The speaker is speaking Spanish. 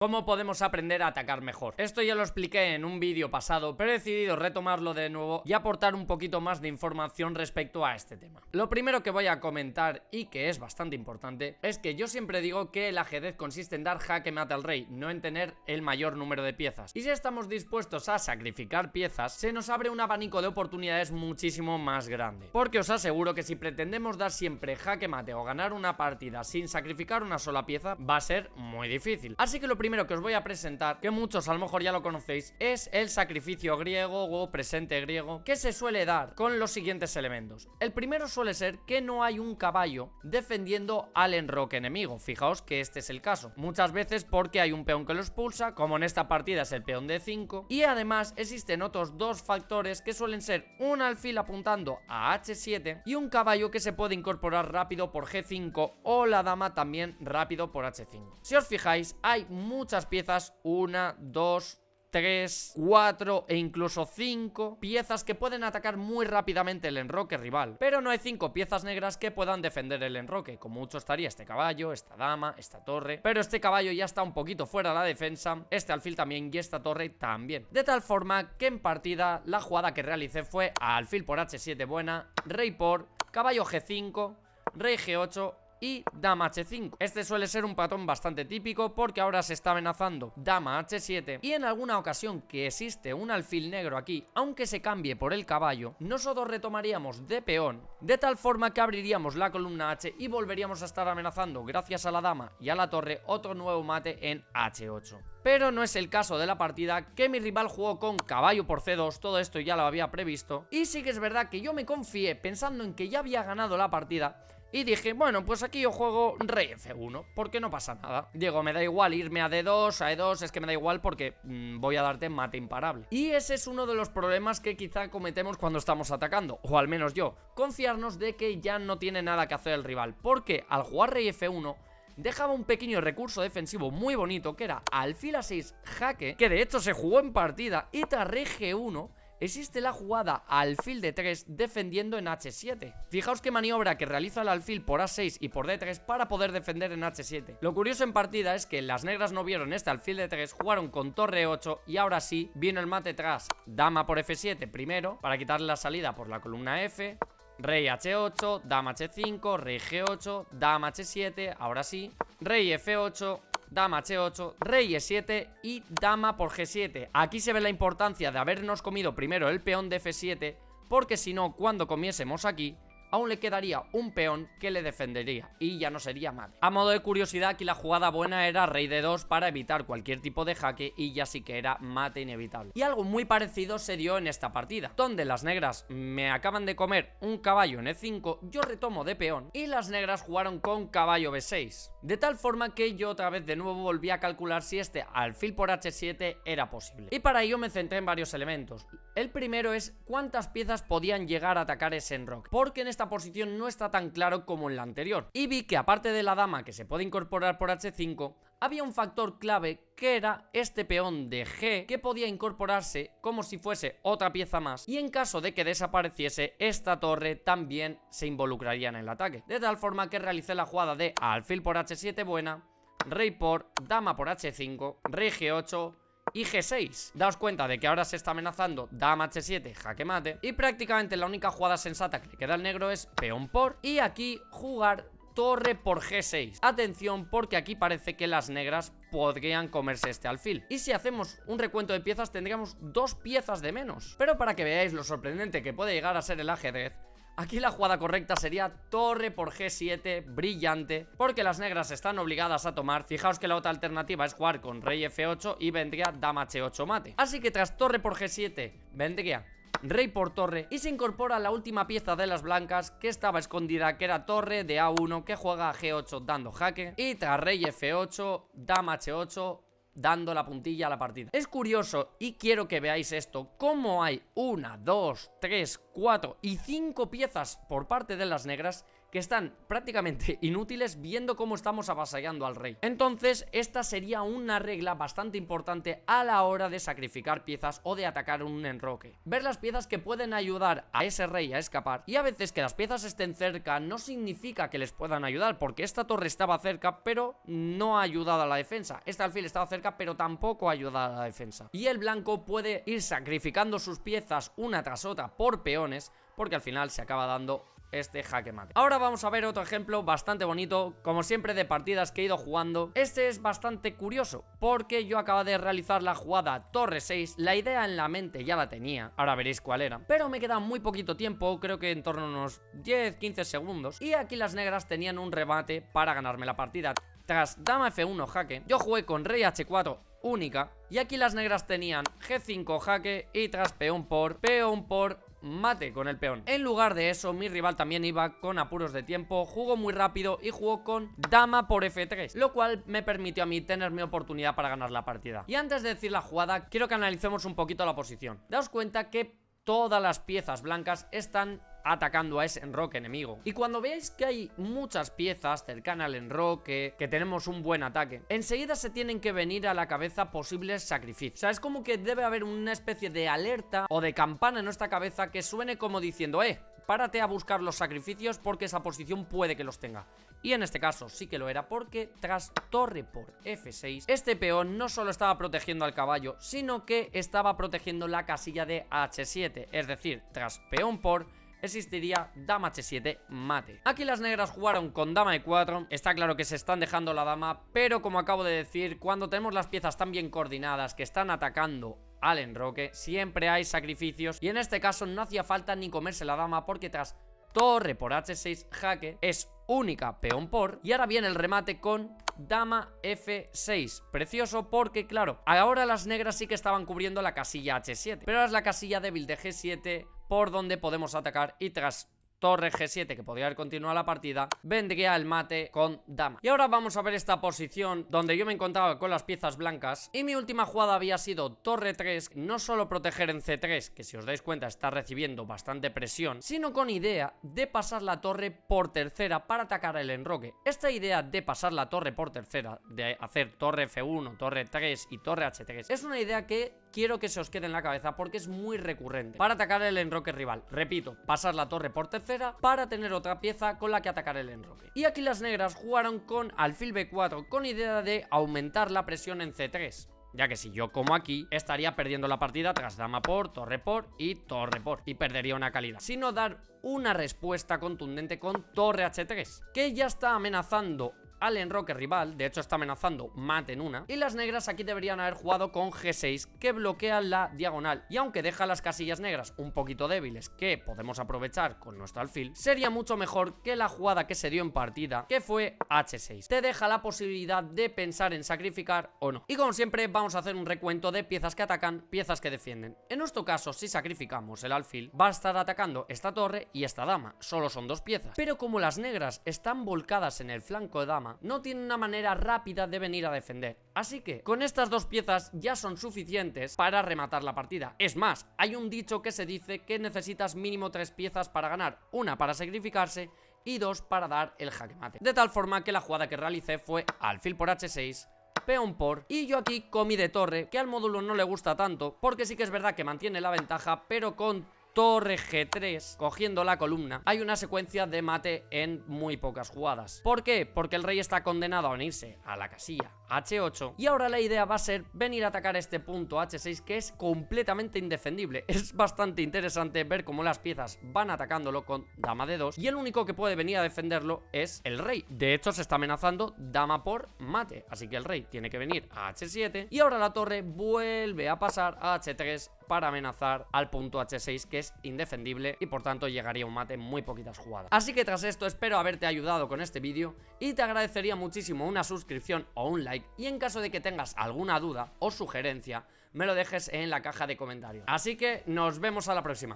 cómo podemos aprender a atacar mejor. Esto ya lo expliqué en un vídeo pasado, pero he decidido retomarlo de nuevo y aportar un poquito más de información respecto a este tema. Lo primero que voy a comentar, y que es bastante importante, es que yo siempre digo que el ajedrez consiste en dar jaque mate al rey, no en tener el mayor número de piezas. Y si estamos dispuestos a sacrificar piezas, se nos abre un abanico de oportunidades muchísimo más grande. Porque os aseguro que si pretendemos dar siempre jaque mate o ganar una partida sin sacrificar una sola pieza, va a ser muy difícil. Así que lo primero que os voy a presentar, que muchos a lo mejor ya lo conocéis, es el sacrificio griego o presente griego, que se suele dar con los siguientes elementos. El primero suele ser que no hay un caballo defendiendo al enroque enemigo. Fijaos que este es el caso, muchas veces porque hay un peón que lo expulsa, como en esta partida es el peón D5, y además existen otros dos factores que suelen ser un alfil apuntando a H7 y un caballo que se puede incorporar rápido por G5 o la dama también rápido por H5. Si os fijáis, hay muchas piezas, 1, 2, 3, 4 e incluso 5 piezas que pueden atacar muy rápidamente el enroque rival, pero no hay 5 piezas negras que puedan defender el enroque. Como mucho estaría este caballo, esta dama, esta torre, pero este caballo ya está un poquito fuera de la defensa, este alfil también y esta torre también. De tal forma que en partida la jugada que realicé fue alfil por H7 buena, rey por, caballo G5, rey G8 y dama H5. Este suele ser un patrón bastante típico porque ahora se está amenazando dama H7 y en alguna ocasión que existe un alfil negro aquí, aunque se cambie por el caballo, nosotros retomaríamos de peón de tal forma que abriríamos la columna H y volveríamos a estar amenazando, gracias a la dama y a la torre, otro nuevo mate en H8. Pero no es el caso de la partida, que mi rival jugó con caballo por C2, todo esto ya lo había previsto, y sí que es verdad que yo me confié pensando en que ya había ganado la partida y dije, bueno, pues aquí yo juego rey F1, porque no pasa nada. Digo, me da igual irme a D2, a E2, es que me da igual porque voy a darte mate imparable. Y ese es uno de los problemas que quizá cometemos cuando estamos atacando, o al menos yo, confiarnos de que ya no tiene nada que hacer el rival, porque al jugar rey F1 dejaba un pequeño recurso defensivo muy bonito, que era alfil A6 jaque, que de hecho se jugó en partida, y tras rey G1 existe la jugada alfil D3 defendiendo en H7. Fijaos qué maniobra que realiza el alfil por A6 y por D3 para poder defender en H7. Lo curioso en partida es que las negras no vieron este alfil D3, jugaron con torre 8 y ahora sí vino el mate tras dama por F7 primero para quitarle la salida por la columna F, rey H8, dama H5, rey G8, dama H7, ahora sí, rey F8, dama H8, rey E7 y dama por G7. Aquí se ve la importancia de habernos comido primero el peón de F7, porque si no, cuando comiésemos aquí, aún le quedaría un peón que le defendería y ya no sería mate. A modo de curiosidad, aquí la jugada buena era rey D2 para evitar cualquier tipo de jaque y ya sí que era mate inevitable. Y algo muy parecido se dio en esta partida, donde las negras me acaban de comer un caballo en E5, yo retomo de peón y las negras jugaron con caballo B6. De tal forma que yo otra vez de nuevo volví a calcular si este alfil por H7 era posible. Y para ello me centré en varios elementos. El primero es cuántas piezas podían llegar a atacar ese enroque, porque en esta posición no está tan claro como en la anterior. Y vi que aparte de la dama que se puede incorporar por H5, había un factor clave que era este peón de G que podía incorporarse como si fuese otra pieza más, y en caso de que desapareciese, esta torre también se involucraría en el ataque. De tal forma que realicé la jugada de alfil por H7 buena, rey por, dama por H5, rey G8 y G6. Daos cuenta de que ahora se está amenazando dama H7, jaque mate, y prácticamente la única jugada sensata que le queda al negro es peón por, y aquí jugar torre por G6. Atención, porque aquí parece que las negras podrían comerse este alfil, y si hacemos un recuento de piezas tendríamos 2 piezas de menos. Pero para que veáis lo sorprendente que puede llegar a ser el ajedrez, aquí la jugada correcta sería torre por G7, brillante, porque las negras están obligadas a tomar. Fijaos que la otra alternativa es jugar con rey F8 y vendría dama H8 mate. Así que tras torre por G7 vendría rey por torre y se incorpora la última pieza de las blancas que estaba escondida, que era torre de A1 que juega a G8 dando jaque, y tras rey F8, dama H8 dando la puntilla a la partida. Es curioso, y quiero que veáis esto, cómo hay 1, 2, 3, 4 y 5 piezas por parte de las negras que están prácticamente inútiles viendo cómo estamos avasallando al rey. Entonces esta sería una regla bastante importante a la hora de sacrificar piezas o de atacar un enroque. Ver las piezas que pueden ayudar a ese rey a escapar, y a veces que las piezas estén cerca no significa que les puedan ayudar, porque esta torre estaba cerca pero no ha ayudado a la defensa, este alfil estaba cerca pero tampoco ha ayudado a la defensa, y el blanco puede ir sacrificando sus piezas una tras otra por peones, porque al final se acaba dando este jaque mate. Ahora vamos a ver otro ejemplo bastante bonito, como siempre, de partidas que he ido jugando. Este es bastante curioso, porque yo acabo de realizar la jugada torre 6, la idea en la mente ya la tenía, ahora veréis cuál era, pero me queda muy poquito tiempo, creo que en torno a unos 10-15 segundos, y aquí las negras tenían un remate para ganarme la partida. Tras dama F1 jaque, yo jugué con rey H4 única, y aquí las negras tenían G5 jaque y tras peón por mate con el peón. En lugar de eso, mi rival también iba con apuros de tiempo, jugó muy rápido y jugó con dama por F3, lo cual me permitió a mí tener mi oportunidad para ganar la partida. Y antes de decir la jugada, quiero que analicemos un poquito la posición. Daos cuenta que todas las piezas blancas están atacando a ese enroque enemigo, y cuando veáis que hay muchas piezas cercanas al enroque, que tenemos un buen ataque, enseguida se tienen que venir a la cabeza posibles sacrificios. O sea, es como que debe haber una especie de alerta o de campana en nuestra cabeza que suene como diciendo párate a buscar los sacrificios porque esa posición puede que los tenga. Y en este caso sí que lo era, porque tras torre por F6, este peón no solo estaba protegiendo al caballo, sino que estaba protegiendo la casilla de H7, es decir, tras peón por existiría dama H7 mate. Aquí las negras jugaron con dama E4, está claro que se están dejando la dama, pero como acabo de decir, cuando tenemos las piezas tan bien coordinadas que están atacando al enroque, siempre hay sacrificios, y en este caso no hacía falta ni comerse la dama, porque tras torre por H6 jaque es única peón por, y ahora viene el remate con dama F6, precioso, porque claro, ahora las negras sí que estaban cubriendo la casilla H7, pero ahora es la casilla débil de G7 por donde podemos atacar, y tras torre G7, que podría haber continuado la partida, vendría el mate con dama. Y ahora vamos a ver esta posición donde yo me encontraba con las piezas blancas, y mi última jugada había sido torre 3, no solo proteger en C3, que si os dais cuenta está recibiendo bastante presión, sino con idea de pasar la torre por tercera para atacar el enroque. Esta idea de pasar la torre por tercera, de hacer torre F1, torre 3 y torre H3, es una idea que quiero que se os quede en la cabeza porque es muy recurrente para atacar el enroque rival. Repito, pasar la torre por tercera para tener otra pieza con la que atacar el enroque. Y aquí las negras jugaron con alfil B4 con idea de aumentar la presión en C3, ya que si yo como aquí estaría perdiendo la partida tras dama por, torre por y torre por, y perdería una calidad, sino dar una respuesta contundente con torre H3, que ya está amenazando al enroque rival, de hecho está amenazando mate en una, y las negras aquí deberían haber jugado con G6, que bloquea la diagonal, y aunque deja las casillas negras un poquito débiles que podemos aprovechar con nuestro alfil, sería mucho mejor que la jugada que se dio en partida, que fue H6. Te deja la posibilidad de pensar en sacrificar o no. Y como siempre vamos a hacer un recuento de piezas que atacan, piezas que defienden. En nuestro caso, si sacrificamos el alfil, va a estar atacando esta torre y esta dama, solo son dos piezas, pero como las negras están volcadas en el flanco de dama, no tiene una manera rápida de venir a defender, así que con estas dos piezas ya son suficientes para rematar la partida. Es más, hay un dicho que se dice que necesitas mínimo 3 piezas para ganar, una para sacrificarse y 2 para dar el jaque mate. De tal forma que la jugada que realicé fue alfil por H6, peón por, y yo aquí comí de torre, que al módulo no le gusta tanto, porque sí que es verdad que mantiene la ventaja, pero con torre G3, cogiendo la columna, hay una secuencia de mate en muy pocas jugadas. ¿Por qué? Porque el rey está condenado a venirse a la casilla H8, y ahora la idea va a ser venir a atacar este punto H6, que es completamente indefendible. Es bastante interesante ver cómo las piezas van atacándolo con dama de 2, y el único que puede venir a defenderlo es el rey. De hecho se está amenazando dama por mate, así que el rey tiene que venir a H7, y ahora la torre vuelve a pasar a H3 para amenazar al punto H6, que es indefendible, y por tanto llegaría un mate en muy poquitas jugadas. Así que tras esto espero haberte ayudado con este vídeo, y te agradecería muchísimo una suscripción o un like, y en caso de que tengas alguna duda o sugerencia, me lo dejes en la caja de comentarios. Así que nos vemos a la próxima.